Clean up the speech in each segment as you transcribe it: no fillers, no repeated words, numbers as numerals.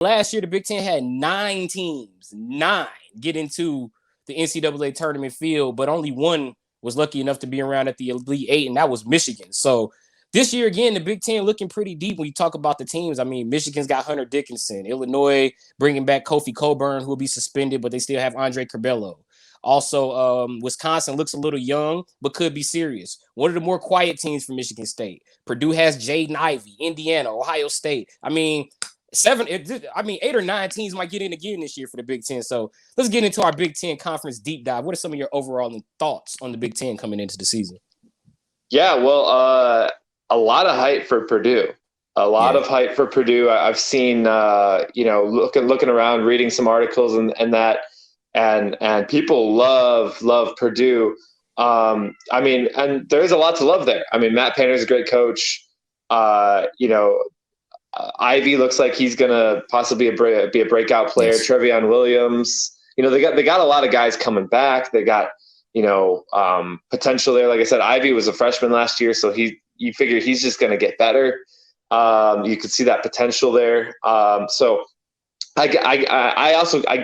last year, the Big Ten had 9 teams get into the NCAA tournament field, but only one was lucky enough to be around at the Elite Eight, and that was Michigan. So this year, again, the Big Ten looking pretty deep when you talk about the teams. I mean, Michigan's got Hunter Dickinson. Illinois bringing back Kofi Cockburn, who will be suspended, but they still have Andre Curbelo. Also, Wisconsin looks a little young, but could be serious. One of the more quiet teams from Michigan State. Purdue has Jaden Ivey, Indiana, Ohio State. I mean, 8 or 9 teams might get in again this year for the Big Ten. So let's get into our Big Ten conference deep dive. What are some of your overall thoughts on the Big Ten coming into the season? Yeah, well, a lot of hype for Purdue. A lot of hype for Purdue. I've seen, looking around, reading some articles and that. And people love Purdue. And there's a lot to love there. I mean, Matt Painter's a great coach. Ivy looks like he's gonna possibly be a breakout player. Yes. Trevion Williams. They got a lot of guys coming back. They got potential there. Like I said, Ivy was a freshman last year, so you figure he's just gonna get better. You could see that potential there. So. I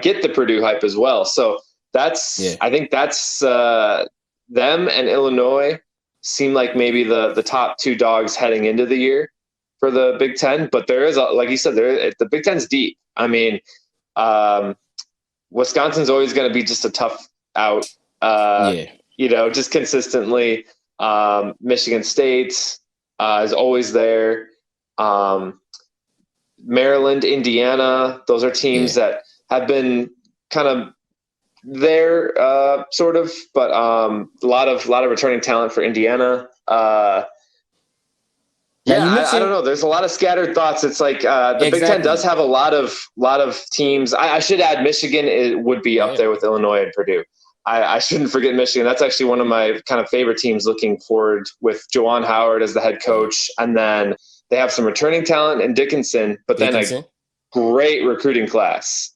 get the Purdue hype as well. So I think that's them and Illinois seem like maybe the top 2 dogs heading into the year for the Big Ten. But there is, like you said, the Big Ten's deep. I mean, Wisconsin's always going to be just a tough out, just consistently. Michigan State is always there. Maryland, Indiana, those are teams that have been kind of there, sort of, but a lot of returning talent for Indiana. I don't know. There's a lot of scattered thoughts. It's like the Big Ten does have a lot of teams. I should add Michigan would be up there with Illinois and Purdue. I shouldn't forget Michigan. That's actually one of my kind of favorite teams looking forward, with Juwan Howard as the head coach, and then they have some returning talent in Dickinson, but then a great recruiting class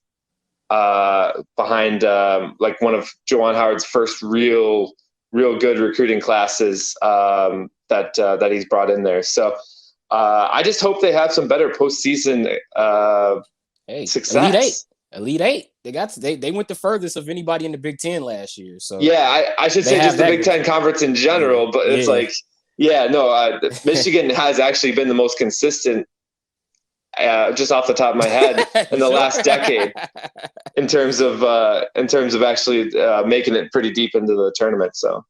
behind like one of Juwan Howard's first real good recruiting classes that he's brought in there. So I just hope they have some better postseason success. Elite Eight. They went the furthest of anybody in the Big Ten last year. So I should say just the Big Ten conference in general, but it's like. Michigan has actually been the most consistent, just off the top of my head, in the last decade, in terms of actually making it pretty deep into the tournament. So,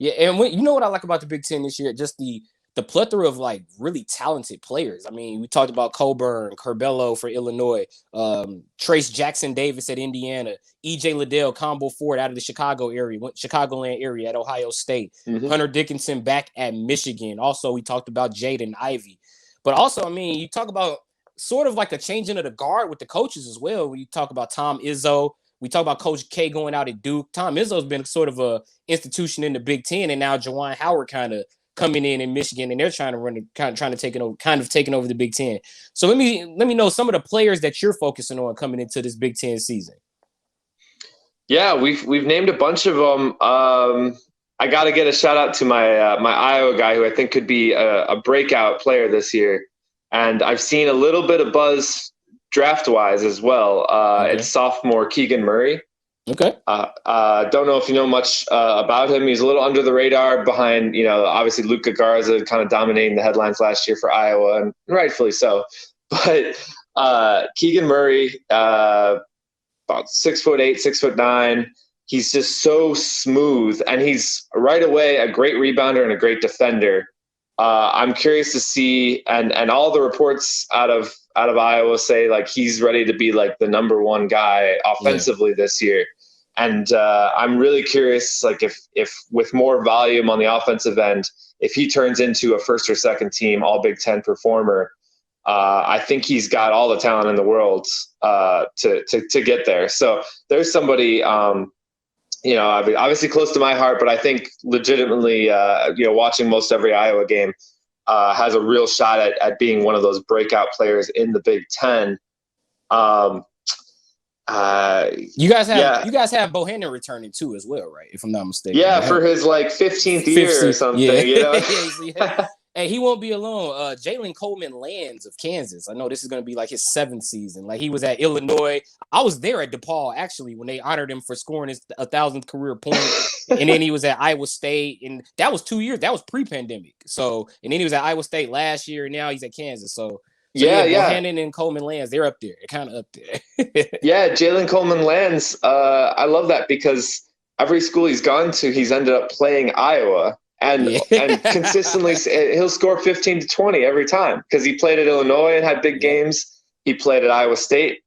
and you know what I like about the Big Ten this year? Just the plethora of like really talented players. I mean, we talked about Cockburn, Curbelo for Illinois, Trace Jackson Davis at Indiana, EJ Liddell, combo forward out of the Chicagoland area at Ohio State, Hunter Dickinson back at Michigan. Also, we talked about Jaden Ivey. But also, I mean, you talk about sort of like a changing of the guard with the coaches as well. When you talk about Tom Izzo, we talk about Coach K going out at Duke. Tom Izzo's been sort of a institution in the Big Ten, and now Juwan Howard kind of coming in Michigan, and they're trying to take over the Big Ten. So let me know some of the players that you're focusing on coming into this Big Ten season. Yeah, we've named a bunch of them. I got to get a shout out to my Iowa guy, who I think could be a breakout player this year, and I've seen a little bit of buzz draft wise as well. It's sophomore Keegan Murray. Okay. Don't know if you know much about him. He's a little under the radar behind, obviously Luka Garza kind of dominating the headlines last year for Iowa, and rightfully so. But Keegan Murray, about 6'8", 6'9". He's just so smooth, and he's right away a great rebounder and a great defender. I'm curious to see, and all the reports out of Iowa say like he's ready to be like the number 1 guy offensively this year. And I'm really curious, like if with more volume on the offensive end, if he turns into a first or second team All Big Ten performer. I think he's got all the talent in the world to get there. So there's somebody, obviously close to my heart, but I think legitimately, watching most every Iowa game, has a real shot at being one of those breakout players in the Big Ten. You guys have Bohannon returning too as well, right? If I'm not mistaken. Yeah, for his like 15th year or something. Yeah. Hey, he won't be alone. Jalen Coleman Lands of Kansas. I know this is going to be like his 7th season. Like he was at Illinois. I was there at DePaul actually when they honored him for scoring his 1,000th career point. And then he was at Iowa State, and that was 2 years. That was pre-pandemic. So, and then he was at Iowa State last year, and now he's at Kansas. So yeah, Bohannon and Coleman Lands, they're up there. They're kind of up there. Yeah, Jalen Coleman Lands. I love that because every school he's gone to, he's ended up playing Iowa. And consistently, he'll score 15 to 20 every time because he played at Illinois and had big games. He played at Iowa State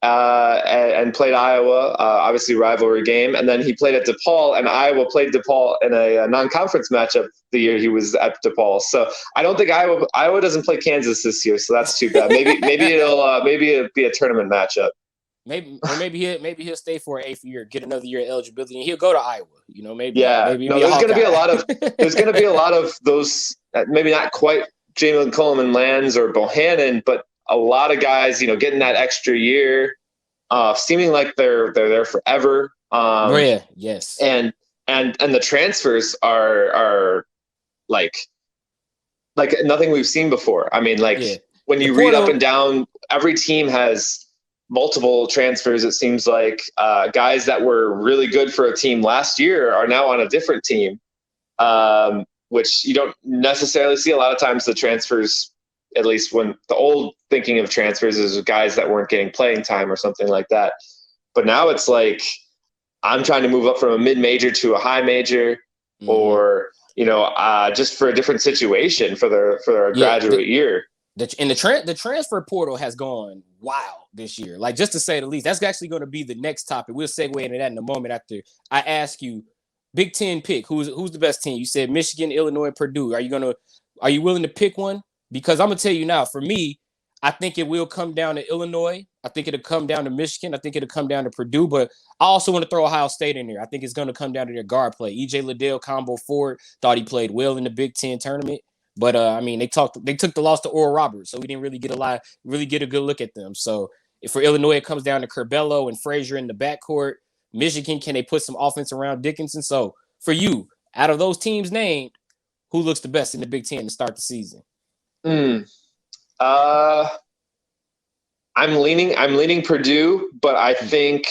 and played Iowa, obviously rivalry game. And then he played at DePaul, and Iowa played DePaul in a non-conference matchup the year he was at DePaul. So I don't think Iowa doesn't play Kansas this year, so that's too bad. Maybe it'll be a tournament matchup. Maybe he'll stay for an 8th year, get another year of eligibility, and he'll go to Iowa. You know, maybe. There's going to be a lot of those. Maybe not quite Jalen Coleman Lands or Bohannon, but a lot of guys, you know, getting that extra year, seeming like they're there forever. Yes. And the transfers are like nothing we've seen before. I mean, when you read up and down, every team has multiple transfers. It seems like guys that were really good for a team last year are now on a different team, which you don't necessarily see a lot of times. The transfers, at least when the old thinking of transfers is guys that weren't getting playing time or something like that. But now it's like, I'm trying to move up from a mid-major to a high major, or, you know, just for a different situation for their graduate year. The transfer portal has gone wild this year. Like, just to say the least, that's actually going to be the next topic. We'll segue into that in a moment after I ask you, Big Ten pick. Who's the best team? You said Michigan, Illinois, Purdue. Are you willing to pick one? Because I'm gonna tell you now, for me, I think it will come down to Illinois. I think it'll come down to Michigan. I think it'll come down to Purdue. But I also want to throw Ohio State in there. I think it's going to come down to their guard play. E.J. Liddell, combo forward, thought he played well in the Big Ten tournament. But I mean, they took the loss to Oral Roberts, so we didn't really get a good look at them. So if for Illinois, it comes down to Curbelo and Frazier in the backcourt. Michigan, can they put some offense around Dickinson? So for you, out of those teams named, who looks the best in the Big Ten to start the season? I'm leaning Purdue, but I think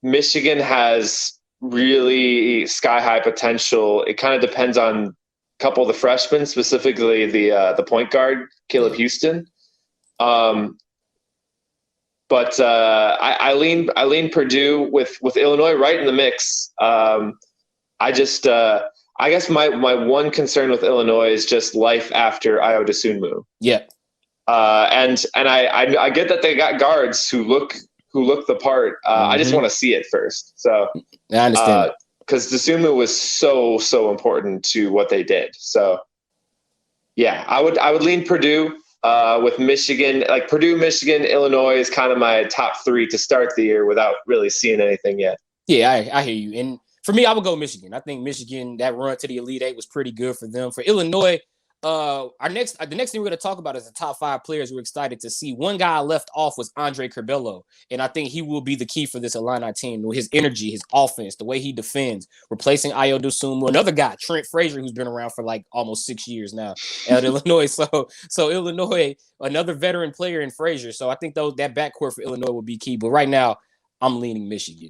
Michigan has really sky high potential. It kind of depends on a couple of the freshmen, specifically the point guard, Caleb Houston. But I lean Purdue with Illinois right in the mix. I guess my one concern with Illinois is just life after Ayo Dosunmu. Yeah. And I get that they got guards who look the part. I just want to see it first. So I understand. Because Dosunmu was so important to what they did. So yeah, I would lean Purdue with Michigan. Like Purdue, Michigan, Illinois is kind of my top 3 to start the year without really seeing anything yet. Yeah, I hear you. And for me, I would go Michigan. I think Michigan, that run to the Elite Eight was pretty good for them. For Illinois, the next thing we're going to talk about is the top 5 players we're excited to see. One guy I left off was Andre Curbelo, and I think he will be the key for this Illini team. His energy, his offense, the way he defends, replacing Ayo Dosunmu. Another guy, Trent Frazier, who's been around for like almost 6 years now at Illinois. So Illinois, another veteran player in Frazier. So I think that backcourt for Illinois will be key. But right now, I'm leaning Michigan.